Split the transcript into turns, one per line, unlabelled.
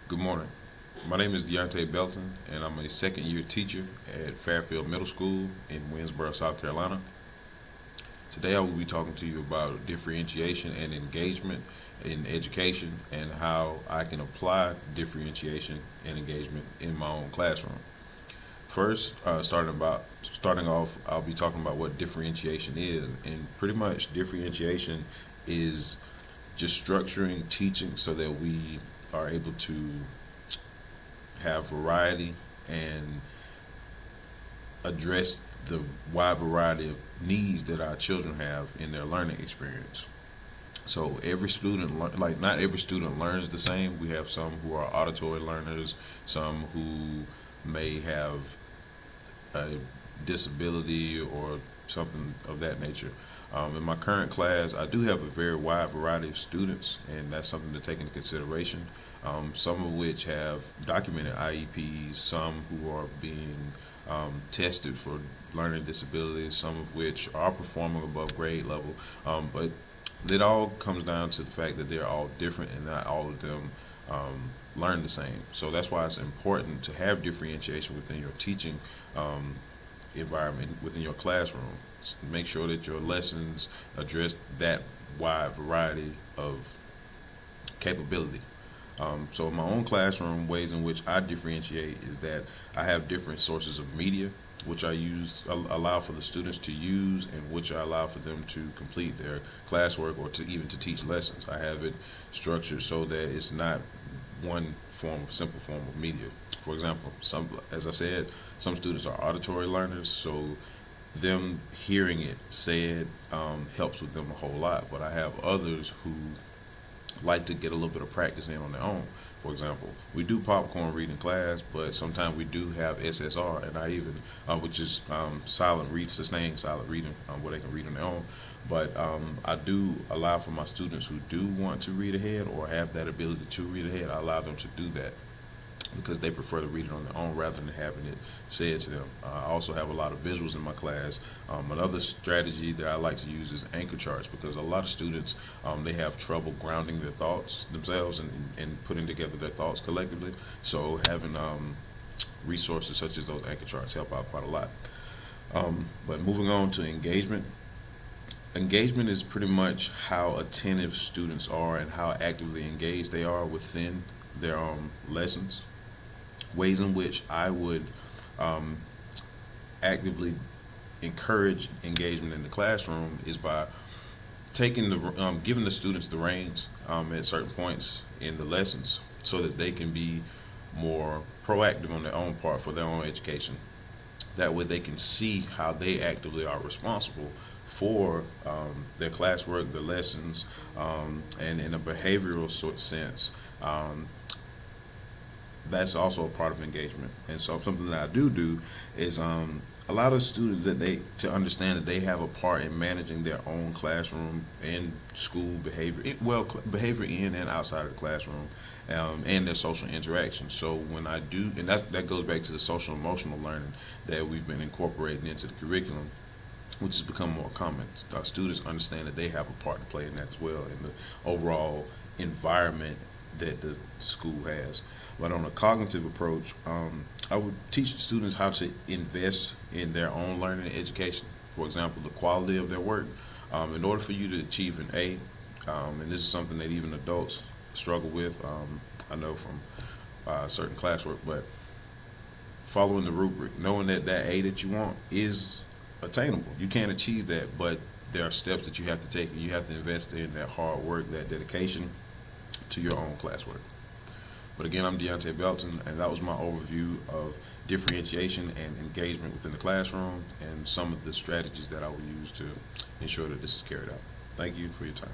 Good morning. My name is Deontay Belton, and I'm a second year teacher at Fairfield Middle School in Winsboro, South Carolina. Today I will be talking to you about differentiation and engagement in education and how I can apply differentiation and engagement in my own classroom. First, starting off, I'll be talking about what differentiation is, and pretty much differentiation is just structuring teaching so that we are able to have variety and address the wide variety of needs that our children have in their learning experience. So every student, like not every student learns the same. We have some who are auditory learners, some who may have a disability or something of that nature. In my current class, I do have a very wide variety of students, and that's something to take into consideration. Some of which have documented IEPs, some who are being tested for learning disabilities, some of which are performing above grade level. But it all comes down to the fact that they're all different and not all of them learn the same. So that's why it's important to have differentiation within your teaching environment, within your classroom. Make sure that your lessons address that wide variety of capability. So in my own classroom, ways in which I differentiate is that I have different sources of media, which I allow for the students to use, and which I allow for them to complete their classwork or to even to teach lessons. I have it structured so that it's not one simple form of media. For example, as I said, some students are auditory learners, so them hearing it said helps with them a whole lot. But I have others who like to get a little bit of practice in on their own. For example, we do popcorn reading class, but sometimes we do have SSR, and I even, which is sustained silent reading, where they can read on their own. But I do allow for my students who do want to read ahead or have that ability to read ahead, I allow them to do that because they prefer to read it on their own rather than having it said to them. I also have a lot of visuals in my class. Another strategy that I like to use is anchor charts, because a lot of students, they have trouble grounding their thoughts themselves and putting together their thoughts collectively. So having resources such as those anchor charts help out quite a lot. But moving on to engagement. Engagement is pretty much how attentive students are and how actively engaged they are within their lessons. Ways in which I would actively encourage engagement in the classroom is by giving the students the reins at certain points in the lessons, so that they can be more proactive on their own part for their own education. That way they can see how they actively are responsible for their classwork, their lessons, and in a behavioral sort of sense. That's also a part of engagement. And so something that I do is allow the students to understand that they have a part in managing their own classroom and school behavior, behavior in and outside of the classroom, and their social interaction. So when I do, and that goes back to the social emotional learning that we've been incorporating into the curriculum, which has become more common. Students understand that they have a part to play in that as well, in the overall environment that the school has. But on a cognitive approach, I would teach students how to invest in their own learning and education. For example, the quality of their work. In order for you to achieve an A, and this is something that even adults struggle with, I know from certain classwork, but following the rubric, knowing that that A that you want is attainable. You can't achieve that, but there are steps that you have to take, and you have to invest in that hard work, that dedication to your own classwork. But again, I'm Deontay Belton, and that was my overview of differentiation and engagement within the classroom and some of the strategies that I will use to ensure that this is carried out. Thank you for your time.